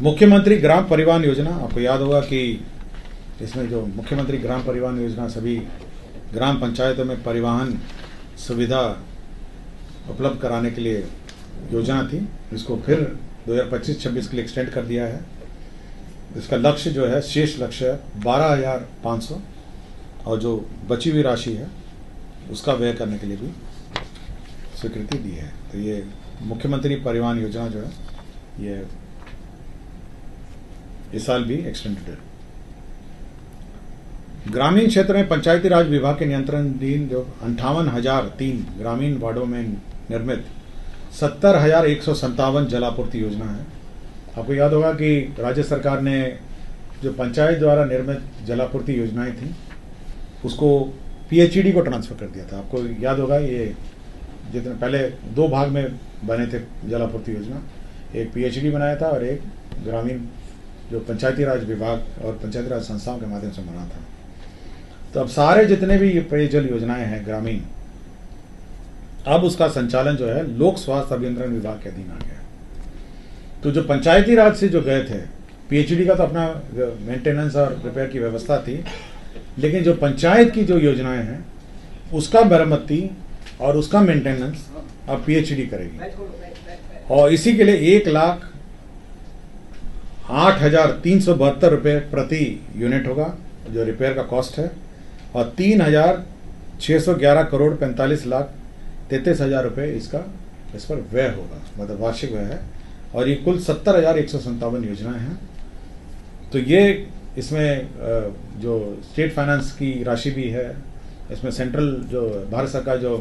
मुख्यमंत्री ग्राम परिवहन योजना, आपको याद होगा कि इसमें जो मुख्यमंत्री ग्राम परिवहन योजना सभी ग्राम पंचायतों में परिवहन सुविधा उपलब्ध कराने के लिए योजना थी। इसको फिर 2025-26 के लिए एक्सटेंड कर दिया है। इसका लक्ष्य जो है, शेष लक्ष्य है 12,500 और जो बची हुई राशि है उसका व्यय करने के लिए भी स्वीकृति दी है। तो ये मुख्यमंत्री परिवहन योजना जो है ये इस साल भी एक्सटेंडेड है। ग्रामीण क्षेत्र में पंचायती राज विभाग के नियंत्रणाधीन जो 58,003 ग्रामीण वार्डों में निर्मित 70,157 जलापूर्ति योजना है। आपको याद होगा कि राज्य सरकार ने जो पंचायत द्वारा निर्मित जलापूर्ति योजनाएं थी उसको पीएचईडी को ट्रांसफर कर दिया था। आपको याद होगा ये जितने पहले 2 भाग में बने थे जलापूर्ति योजना, एक पीएचईडी बनाया था और एक ग्रामीण जो पंचायती राज विभाग और पंचायती राज संस्थाओं के माध्यम से बना था। तो अब सारे जितने भी पेयजल योजनाएं हैं ग्रामीण, अब उसका संचालन जो है लोक स्वास्थ्य अभियंत्रण विभाग के अधीन आ गया। तो जो पंचायती राज से जो गए थे, पीएचडी का तो अपना मेंटेनेंस और रिपेयर की व्यवस्था थी, लेकिन जो पंचायत की जो योजनाएं हैं उसका मरम्मती और उसका मेंटेनेंस अब पीएचडी करेगी। और इसी के लिए 1,08,372 रुपये प्रति यूनिट होगा जो रिपेयर का कॉस्ट है, और 3,611 करोड़ 45,33,000 रुपये इस पर व्यय होगा, मतलब वार्षिक व्यय है। और ये कुल 70,157 योजनाएं हैं। तो ये इसमें जो स्टेट फाइनेंस की राशि भी है, इसमें सेंट्रल जो भारत सरकार जो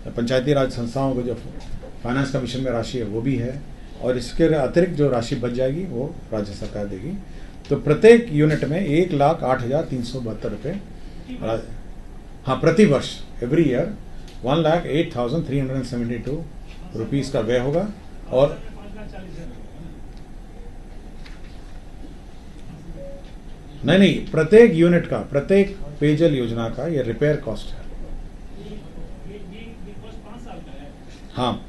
पंचायती राज संस्थाओं को जो फाइनेंस कमीशन में राशि है वो भी है, और इसके अतिरिक्त जो राशि बच जाएगी वो राज्य सरकार देगी। तो प्रत्येक यूनिट में 1,08,372 रुपये, हाँ, प्रति वर्ष, एवरी ईयर 1,08,372 रुपीज़ का व्यय होगा। और नहीं, प्रत्येक यूनिट का, प्रत्येक पेयजल योजना का ये रिपेयर कॉस्ट है। हाँ,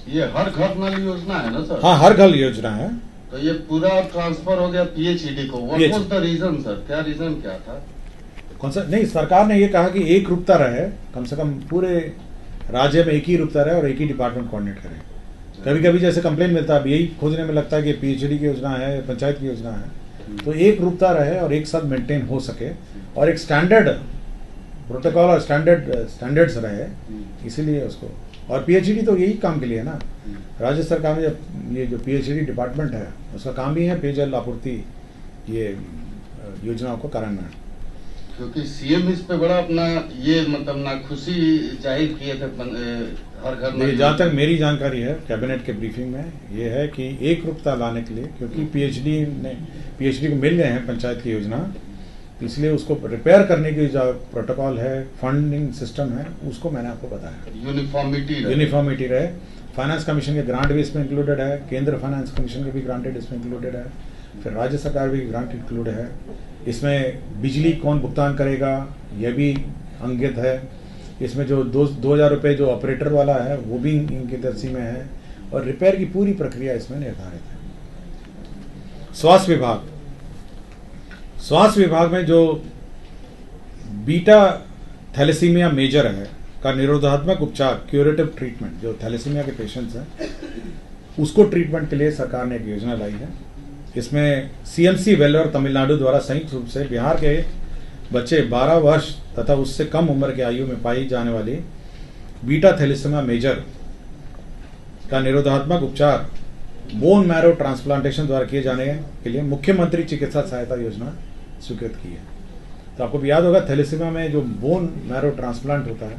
ये हर घर नल योजना है ना सर? हाँ, हर घर योजना है। तो ये पूरा ट्रांसफर हो गया पीएचईडी को। What was the reason sir? क्या रीजन क्या था? कौन सा? नहीं, सरकार ने ये कहा कि एक रूपता रहे, कम से कम पूरे राज्य में एक ही रूपता रहे और एक ही डिपार्टमेंट कोऑर्डिनेट करे। कभी कभी जैसे कंप्लेन मिलता है, यही खोजने में लगता है कि पीएचडी की योजना है, पंचायत की योजना है, तो एक रूपता रहे और एक साथ मेंटेन हो सके और एक स्टैंडर्ड प्रोटोकॉल और स्टैंडर्ड्स रहे, इसीलिए उसको। और पीएचडी तो यही काम के लिए है ना। राज्य सरकार में ये जो पीएचडी डिपार्टमेंट है उसका काम भी है पेयजल आपूर्ति ये योजनाओं को कार्यान्वयन। क्योंकि सीएम इस पे बड़ा अपना ये मतलब नाखुशी जाहिर किए थे हर घर में। जहाँ तक मेरी जानकारी है कैबिनेट के ब्रीफिंग में ये है कि एक रूपता लाने के लिए, क्योंकि पीएचडी को मिल गए हैं पंचायत की योजना, इसलिए उसको रिपेयर करने की जो प्रोटोकॉल है, फंडिंग सिस्टम है, उसको मैंने आपको बताया। यूनिफॉर्मिटी रहे। फाइनेंस कमीशन के ग्रांट भी इसमें इंक्लूडेड है, केंद्र फाइनेंस कमीशन के भी ग्रांटेड इसमें इंक्लूडेड है, फिर राज्य सरकार भी ग्रांट इंक्लूड है। इसमें बिजली कौन भुगतान करेगा यह भी अंकित है। इसमें जो 2,000 रुपये जो ऑपरेटर वाला है वो भी इनकी दर्सी में है, और रिपेयर की पूरी प्रक्रिया इसमें निर्धारित है। स्वास्थ्य विभाग में जो बीटा थैलेसीमिया मेजर है का निरोधात्मक उपचार, क्यूरेटिव ट्रीटमेंट, जो थैलेसीमिया के पेशेंट्स हैं उसको ट्रीटमेंट के लिए सरकार ने एक योजना लाई है। इसमें सीएमसी वेल्लोर तमिलनाडु द्वारा संयुक्त रूप से बिहार के बच्चे 12 वर्ष तथा उससे कम उम्र के आयु में पाई जाने वाली बीटा थैलेसीमिया मेजर का निरोधात्मक उपचार बोन मैरो ट्रांसप्लांटेशन द्वारा किए जाने के लिए मुख्यमंत्री चिकित्सा सहायता योजना स्वीकृत की है। तो आपको भी याद होगा थैलेसीमिया में जो बोन मैरो ट्रांसप्लांट होता है,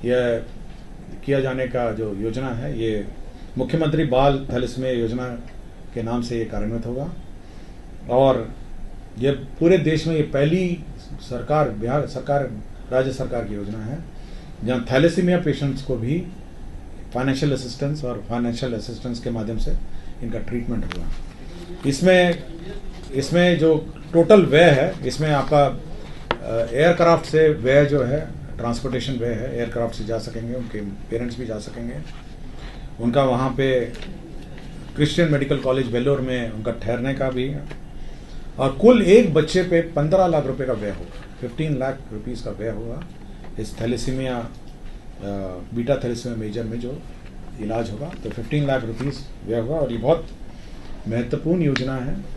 यह किया जाने का जो योजना है ये मुख्यमंत्री बाल थैलेसीमिया योजना के नाम से ये कार्यान्वित होगा। और ये पूरे देश में ये पहली बिहार सरकार, राज्य सरकार की योजना है जहाँ थैलेसीमिया पेशेंट्स को भी फाइनेंशियल असिस्टेंस के माध्यम से इनका ट्रीटमेंट होगा। इसमें जो टोटल व्यय है, इसमें आपका एयरक्राफ्ट से व्यय जो है, ट्रांसपोर्टेशन व्यय है, एयरक्राफ्ट से जा सकेंगे, उनके पेरेंट्स भी जा सकेंगे, उनका वहाँ पे क्रिश्चियन मेडिकल कॉलेज वेल्लोर में उनका ठहरने का भी है। और कुल एक बच्चे पे 15 लाख रुपए का व्यय होगा, 15 लाख रुपीस का व्यय होगा इस थैलेसीमिया बीटा थैलेसीमिया मेजर में जो इलाज होगा। तो 15 लाख रुपीस व्यय होगा और ये बहुत महत्वपूर्ण योजना है।